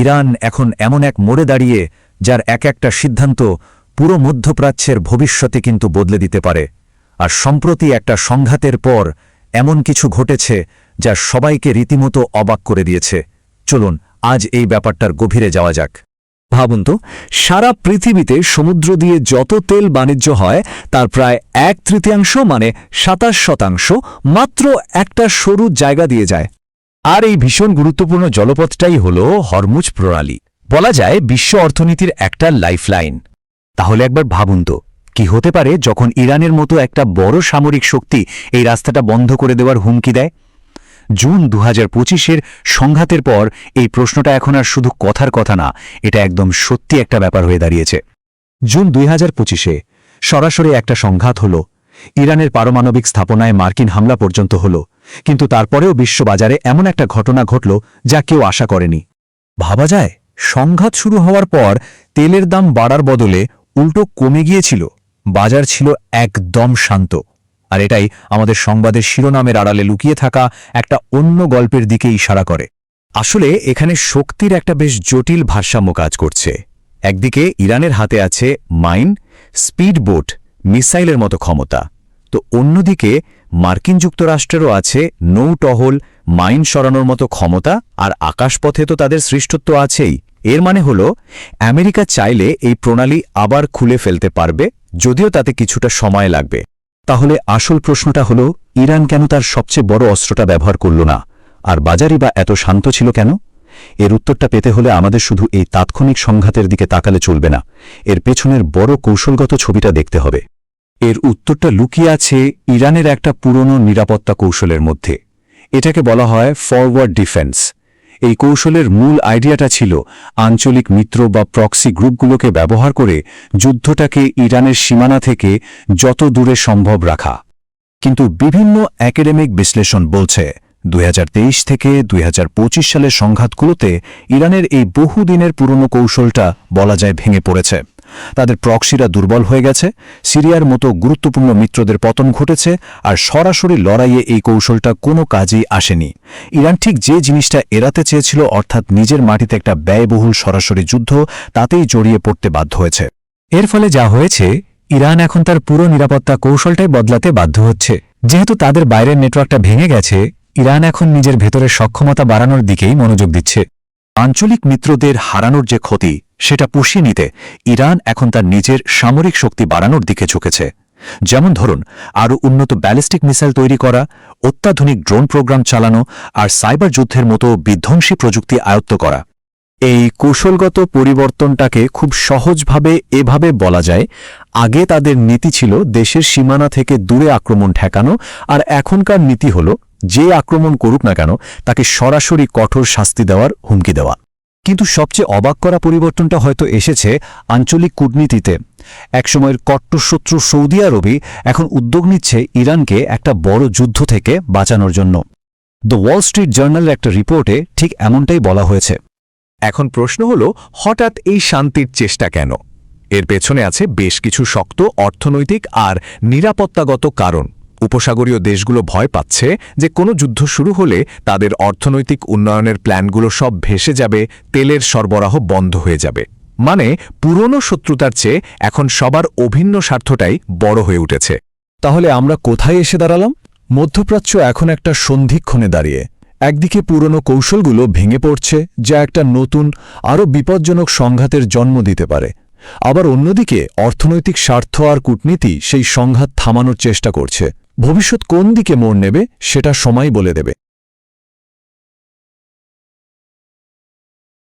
Iran এখন এমন এক মোড়ে দাঁড়িয়ে যার এক একটা সিদ্ধান্ত পুরো মধ্যপ্রাচ্যের ভবিষ্যতে কিন্তু বদলে দিতে পারে। আর সম্প্রতি একটা সংঘাতের পর এমন কিছু ঘটেছে যা সবাইকে রীতিমতো অবাক করে দিয়েছে। চলুন আজ এই ব্যাপারটার গভীরে যাওয়া যাক। ভাবুন তো, সারা পৃথিবীতে সমুদ্র দিয়ে যত তেল বাণিজ্য হয় তার প্রায় 1/3 মানে 27% মাত্র একটা সরু জায়গা দিয়ে যায়। আর এই ভীষণ গুরুত্বপূর্ণ জলপথটাই হল হরমুজ প্রণালী। বলা যায় বিশ্ব অর্থনীতির একটা লাইফলাইন। তাহলে একবার ভাবুন তো, কি হতে পারে যখন ইরানের মতো একটা বড় সামরিক শক্তি এই রাস্তাটা বন্ধ করে দেওয়ার হুমকি দেয়। জুন 2025-এর সংঘাতের পর এই প্রশ্নটা এখন আর শুধু কথার কথা না, এটা একদম সত্যি একটা ব্যাপার হয়ে দাঁড়িয়েছে। জুন 2025-এ সরাসরি একটা সংঘাত হল, ইরানের পারমাণবিক স্থাপনায় মার্কিন হামলা পর্যন্ত হল, কিন্তু তারপরেও বিশ্ববাজারে এমন একটা ঘটনা ঘটল যা কেউ আশা করেনি। ভাবা যায়, সংঘাত শুরু হওয়ার পর তেলের দাম বাড়ার বদলে উল্টো কমে গিয়েছিল। বাজার ছিল একদম শান্ত। আর এটাই আমাদের সংবাদের শিরোনামের আড়ালে লুকিয়ে থাকা একটা অন্য গল্পের দিকে ইশারা করে। আসলে এখানে শক্তির একটা বেশ জটিল ভারসাম্য কাজ করছে। একদিকে ইরানের হাতে আছে মাইন, স্পিডবোট, মিসাইলের মতো ক্ষমতা, তো অন্যদিকে মার্কিন যুক্তরাষ্ট্রেরও আছে নৌ টহল, মাইন সরানোর মতো ক্ষমতা, আর আকাশপথে তো তাদের শ্রেষ্ঠত্ব আছেই। এর মানে হল আমেরিকা চাইলে এই প্রণালী আবার খুলে ফেলতে পারবে, যদিও তাতে কিছুটা সময় লাগবে। তাহলে আসল প্রশ্নটা হল, ইরান কেন তার সবচেয়ে বড় অস্ত্রটা ব্যবহার করল না, আর বাজারই বা এত শান্ত ছিল কেন? এর উত্তরটা পেতে হলে আমাদের শুধু এই তাৎক্ষণিক সংঘাতের দিকে তাকালে চলবে না, এর পেছনের বড় কৌশলগত ছবিটা দেখতে হবে। এর উত্তরটা লুকিয়ে আছে ইরানের একটা পুরনো নিরাপত্তা কৌশলের মধ্যে। এটাকে বলা হয় ফরওয়ার্ড ডিফেন্স। এই কৌশলের মূল আইডিয়াটা ছিল আঞ্চলিক মিত্র বা প্রক্সি গ্রুপগুলোকে ব্যবহার করে যুদ্ধটাকে ইরানের সীমানা থেকে যত দূরে সম্ভব রাখা। কিন্তু বিভিন্ন একাডেমিক বিশ্লেষণ বলছে 2023 থেকে 2025 সালের সংঘাতগুলোতে ইরানের এই বহুদিনের পুরনো কৌশলটা বলা যায় ভেঙে পড়েছে। তাদের প্রক্সিরা দুর্বল হয়ে গেছে, সিরিয়ার মতো গুরুত্বপূর্ণ মিত্রদের পতন ঘটেছে, আর সরাসরি লড়াইয়ে এই কৌশলটা কোনো কাজেই আসেনি। ইরান ঠিক যে জিনিসটা এড়াতে চেয়েছিল, অর্থাৎ নিজের মাটিতে একটা ব্যয়বহুল সরাসরি যুদ্ধ, তাতেই জড়িয়ে পড়তে বাধ্য হয়েছে। এর ফলে যা হয়েছে, ইরান এখন তার পুরো নিরাপত্তা কৌশলটাই বদলাতে বাধ্য হচ্ছে। যেহেতু তাদের বাইরের নেটওয়ার্কটা ভেঙে গেছে, ইরান এখন নিজের ভেতরের সক্ষমতা বাড়ানোর দিকেই মনোযোগ দিচ্ছে। আঞ্চলিক মিত্রদের হারানোর যে ক্ষতি, সেটা পুষিয়ে নিতে ইরান এখন তার নিজের সামরিক শক্তি বাড়ানোর দিকে ঝুঁকেছে। যেমন ধরুন, আরও উন্নত ব্যালিস্টিক মিসাইল তৈরি করা, অত্যাধুনিক ড্রোন প্রোগ্রাম চালানো, আর সাইবার যুদ্ধের মতো বিধ্বংসী প্রযুক্তি আয়ত্ত করা। এই কৌশলগত পরিবর্তনটাকে খুব সহজভাবে এভাবে বলা যায়, আগে তাদের নীতি ছিল দেশের সীমানা থেকে দূরে আক্রমণ ঠেকানো, আর এখনকার নীতি হল যে আক্রমণ করুক না কেন তাকে সরাসরি কঠোর শাস্তি দেওয়ার হুমকি দেওয়া। কিন্তু সবচেয়ে অবাক করা পরিবর্তনটা হয়তো এসেছে আঞ্চলিক কূটনীতিতে। একসময়ের কট্টর শত্রু সৌদি আরবই এখন উদ্যোগ নিচ্ছে ইরানকে একটা বড় যুদ্ধ থেকে বাঁচানোর জন্য। দ্য ওয়াল স্ট্রিট জার্নালের একটা রিপোর্টে ঠিক এমনটাই বলা হয়েছে। এখন প্রশ্ন হল, হঠাৎ এই শান্তির চেষ্টা কেন? এর পেছনে আছে বেশ কিছু শক্ত অর্থনৈতিক আর নিরাপত্তাগত কারণ। উপসাগরীয় দেশগুলো ভয় পাচ্ছে যে কোনো যুদ্ধ শুরু হলে তাদের অর্থনৈতিক উন্নয়নের প্ল্যানগুলো সব ভেসে যাবে, তেলের সরবরাহ বন্ধ হয়ে যাবে। মানে পুরনো শত্রুতার চেয়ে এখন সবার অভিন্ন স্বার্থটাই বড় হয়ে উঠেছে। তাহলে আমরা কোথায় এসে দাঁড়ালাম? মধ্যপ্রাচ্য এখন একটা সন্ধিক্ষণে দাঁড়িয়ে। একদিকে পুরনো কৌশলগুলো ভেঙে পড়ছে, যা একটা নতুন আরও বিপজ্জনক সংঘাতের জন্ম দিতে পারে। আবার অন্যদিকে অর্থনৈতিক স্বার্থ আর কূটনীতি সেই সংঘাত থামানোর চেষ্টা করছে। ভবিষ্যৎ কোন দিকে মোড় নেবে সেটা সময় বলে দেবে।